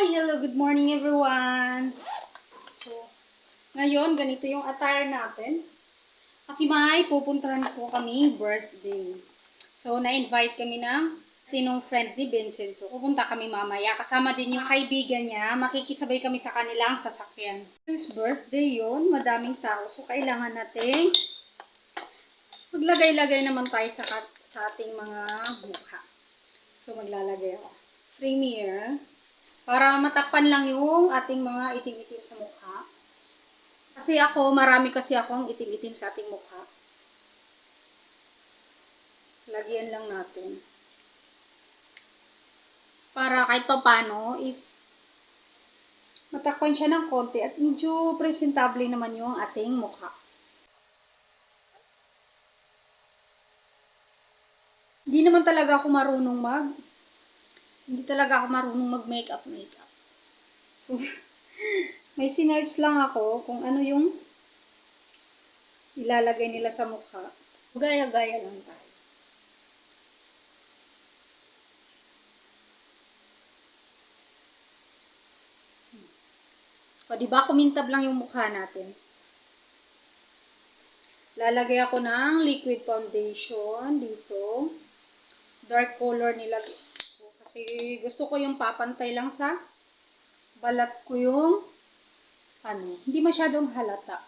Hello, good morning everyone. So, ngayon ganito yung attire natin. Kasi may pupuntahan po kami birthday. So, na-invite kami ng tinong friend ni Vincent. So, pupunta kami mamaya. Kasama din yung kaibigan niya. Makikisabay kami sa kanilang sasakyan. His birthday yon, madaming tao. So, kailangan natin maglagay-lagay naman tayo sa ating mga mukha. So, maglalagay ako. Premier. Para matakpan lang yung ating mga itim-itim sa mukha. Kasi marami kasi akong itim-itim sa ating mukha. Lagyan lang natin. Para kahit paano is matakpan siya ng konti at medyo presentable naman yung ating mukha. Hindi naman talaga ako marunong mag-makeup. So, may sinearch lang ako kung ano yung ilalagay nila sa mukha. Gaya-gaya lang tayo. O, diba? Kumintab lang yung mukha natin. Lalagay ako ng liquid foundation dito. Dark color nilagay ko. Kasi gusto ko yung papantay lang sa balat ko yung hindi masyadong halata.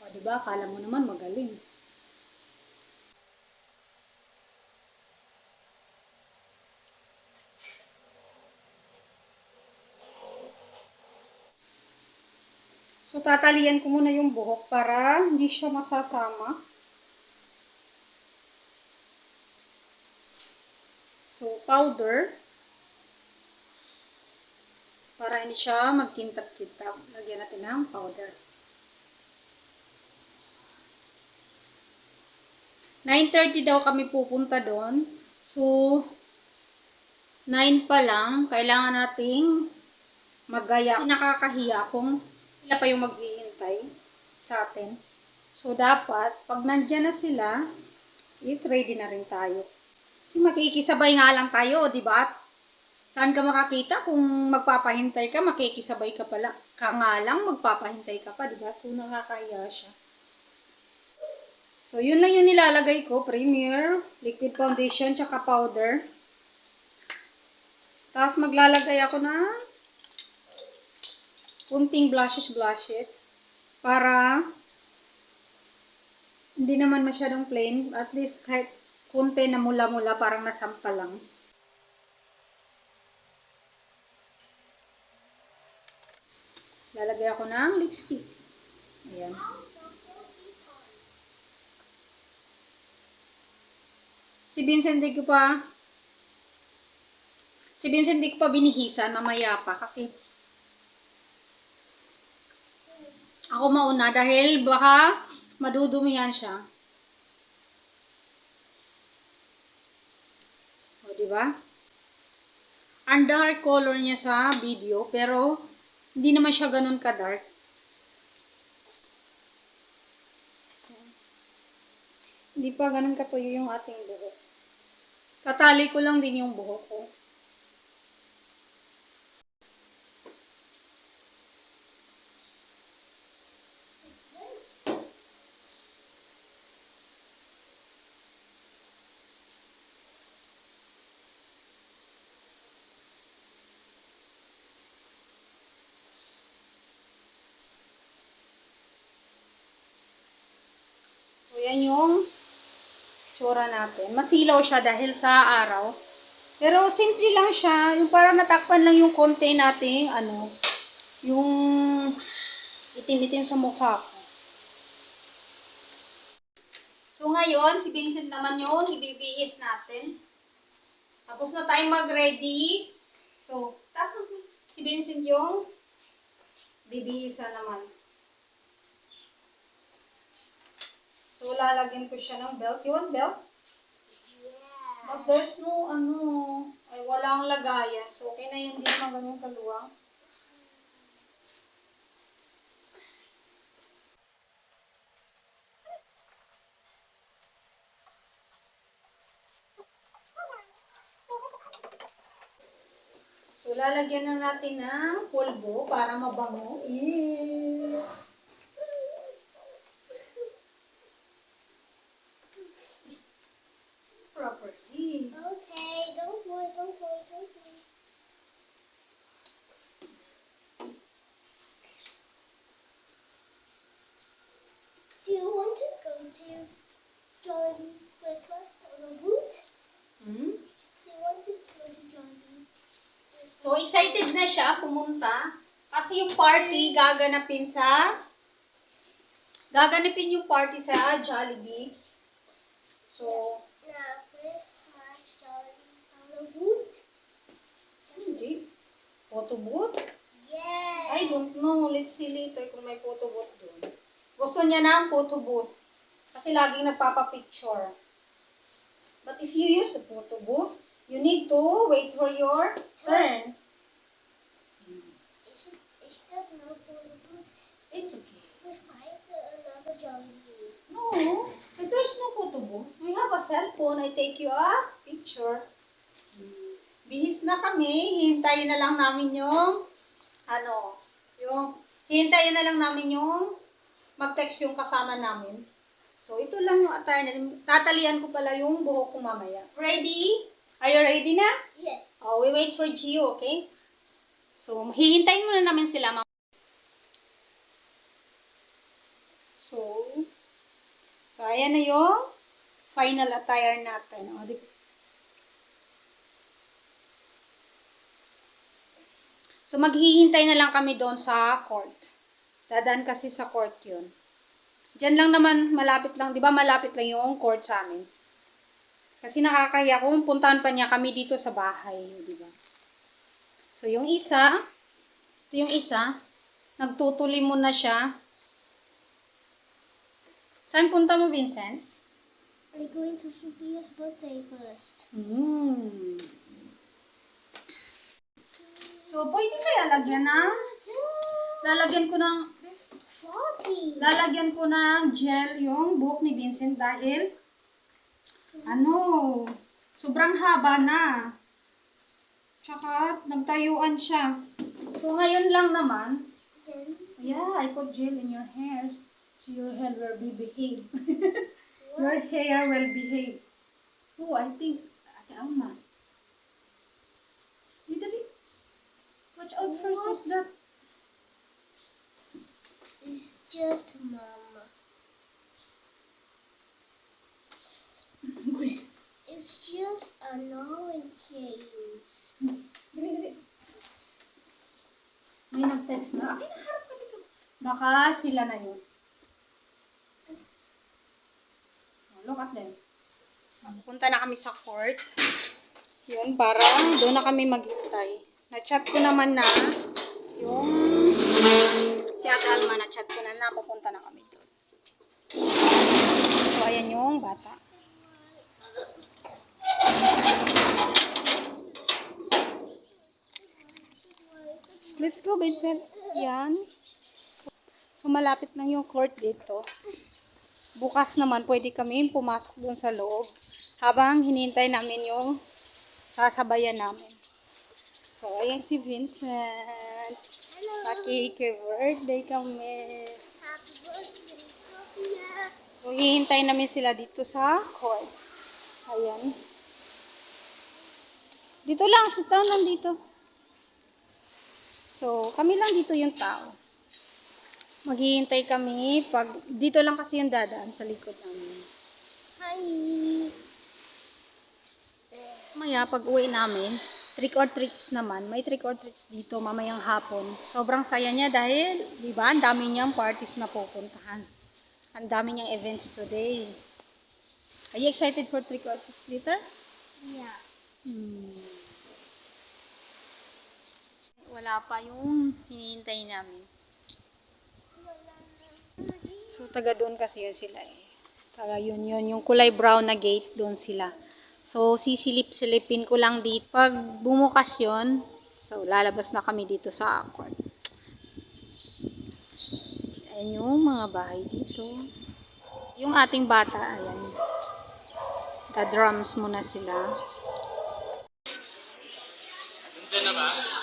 O, diba? Akala mo naman magaling. So, tatalian ko muna yung buhok para hindi siya masasama. So, powder. Para hindi siya magkintab-kintab. Lagyan natin ng powder. 9:30 daw kami pupunta doon. So, 9 pa lang, kailangan nating magaya. Nakakahiya kung sila pa yung maghihintay sa atin. So, dapat, pag nandyan na sila, is ready na rin tayo. Kasi makikisabay nga lang tayo, di ba? Saan ka makakita kung magpapahintay ka, makikisabay ka pala. Ka nga lang, magpapahintay ka pa, di ba? So, nakakahiya siya. So, yun lang yung nilalagay ko. Premier, liquid foundation, tsaka powder. Tapos, maglalagay ako ng kunting blushes. Para hindi naman masyadong plain. At least, kahit kunti na mula-mula, parang nasampa lang. Lalagay ako ng lipstick. Ayan. Si Vincent di ko pa binihisan, mamaya pa kasi ako mauna dahil baka madudumihan siya. O, diba? Ang dark color niya sa video, pero hindi naman siya ganun ka-dark. So, hindi pa ganun katuyo yung ating buhok. Tatali ko lang din yung buhok ko. So, yan yung tsura natin. Masilaw siya dahil sa araw. Pero, simple lang siya. Yung para natakpan lang yung konti nating, yung itim-itim sa mukha ko. So, ngayon, si Vincent naman yung ibibihis natin. Tapos na tayong mag-ready. So, tapos si Vincent yung bibihisa naman. So, lalagyan ko siya ng belt. You want belt? Yeah. But there's no, ay walang lagayan. So, okay na yun, hindi naman ganun kaluwang. So, lalagyan na natin ng pulbo para mabango. Ew. Properly. Okay, don't worry, don't worry, don't worry. Do you want to go to Jollibee Christmas photo booth? Hmm? Do you want to go to Jollibee? So, excited na siya pumunta. Kasi yung party gaganapin yung party sa Jollibee. So, Na Christmas Jollibee photo booth? hindi. Photo booth? Yeah. I don't know. Let's see later kung may photo booth doon. Gusto niya na ang photo booth. Kasi laging nagpapapicture. But if you use a photo booth, you need to wait for your turn. If there's no photo booth, It's okay. we find another Jollibee. No, if there's no photo booth, we have a cell phone. I take you a picture. Bihis na kami. Hintayin na lang namin hintayin na lang namin yung mag-text yung kasama namin. So, ito lang yung attire. Tatalian ko pala yung buhok ko mamaya. Ready? Are you ready na? Yes. Oh, we wait for Gio, okay? So, hihintayin muna namin sila. So, ayan na yung final attire natin. O, so, maghihintay na lang kami doon sa court. Dadaan kasi sa court yun. Diyan lang naman, malapit lang. Di ba malapit lang yung court sa amin? Kasi nakakahiya kung puntahan pa niya kami dito sa bahay. Di ba? So, ito yung isa, nagtutuli muna siya. Saan punta mo, Vincent? We're going to Sophia's birthday first. So, pwede kaya lalagyan ko ng gel yung buhok ni Vincent dahil sobrang haba na. Tsaka, nagtayuan siya. So, ngayon lang naman, yeah, I put gel in your hair. So, your hair will behave. Your hair will behave. Oh, I think, Ate Alma. Dali. Watch out first, what's that? It's just Mama. It's just an orange James. Dali. May nag-text na. Ay, naharap ka dito. Baka sila na yun. Look at them. Punta na kami sa court. Yun, para doon na kami maghintay. Na-chat ko naman na yung si Ate Alma, na-chat ko na pupunta na kami doon. So, ayan yung bata. Let's go, Vincent. Yan. So, malapit lang yung court dito. Bukas naman, pwede kami pumasok doon sa loob habang hinihintay namin yung sasabayan namin. So, ayan si Vincent. Hello. Birthday kami. Happy birthday, Sophia. So, hihintay namin sila dito sa court. Ayan. Dito lang, sit down lang dito. So, kami lang dito yung tao. Maghihintay kami dito lang kasi yung dadaan sa likod namin. Hi. Maya, pag uwi namin, trick or treats naman. May trick or treats dito mamayang hapon. Sobrang saya niya dahil, di ba, ang dami niyang parties na pupuntahan. Ang dami niyang events today. Are you excited for trick or treats later? Yeah. Wala pa yung hinihintay namin. So, taga doon kasi yun sila eh. Taga yun, yung kulay brown na gate, doon sila. So, sisilip-silipin ko lang dito. Pag bumukas yun, so, lalabas na kami dito sa court. Ayan yung mga bahay dito. Yung ating bata, ayan. The drums muna sila. Ganda na ba?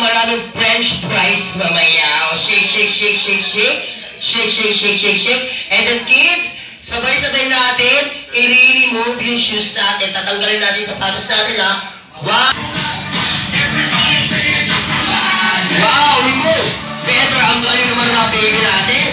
maraming French fries mamaya. O, shake, shake, shake, shake, shake. Shake, shake, shake, shake, shake. And then kids, sabay-sabay natin, i-remove yung shoes natin. Tatanggalin natin yung sapatos natin, ha? Wow! Wow, remove! Better, ang galing naman ng baby natin.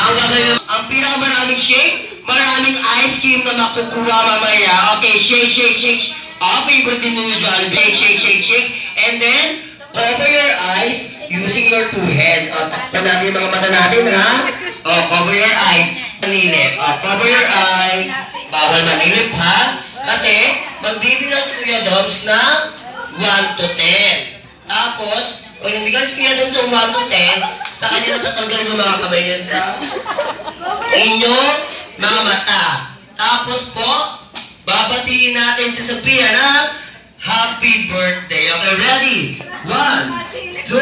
Ang gagawin, ang pinakamaraming shake, maraming ice cream na makukuha mamaya. Okay, shake, shake, shake. Favorite din nyo dyan. Shake, shake, shake, shake. And then, cover your eyes using your two hands. Takpan natin yung mga mata natin, ha? Cover your eyes. Manilip. Cover your eyes. Bawal manilip, ha? Kasi, magbibilang si Kuya Doms ng 1 to 10. Tapos, pag nagbigay si Kuya Doms ng 1 to 10, sa kanya natatanggal yung mga kamay niya sa inyong mga mata. Tapos po, babatiin natin si Sophia ng happy birthday. Okay, ready? 1, 2,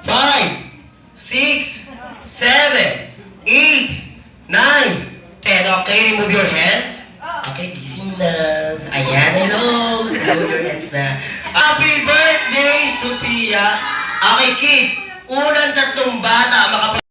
5, 6, 7, 8, 9, 10. Okay, remove your hands. Okay, gising na. Ayan, hello. Remove your hands na. Happy birthday, Sophia. Okay, kids. Unang 3 bata makapag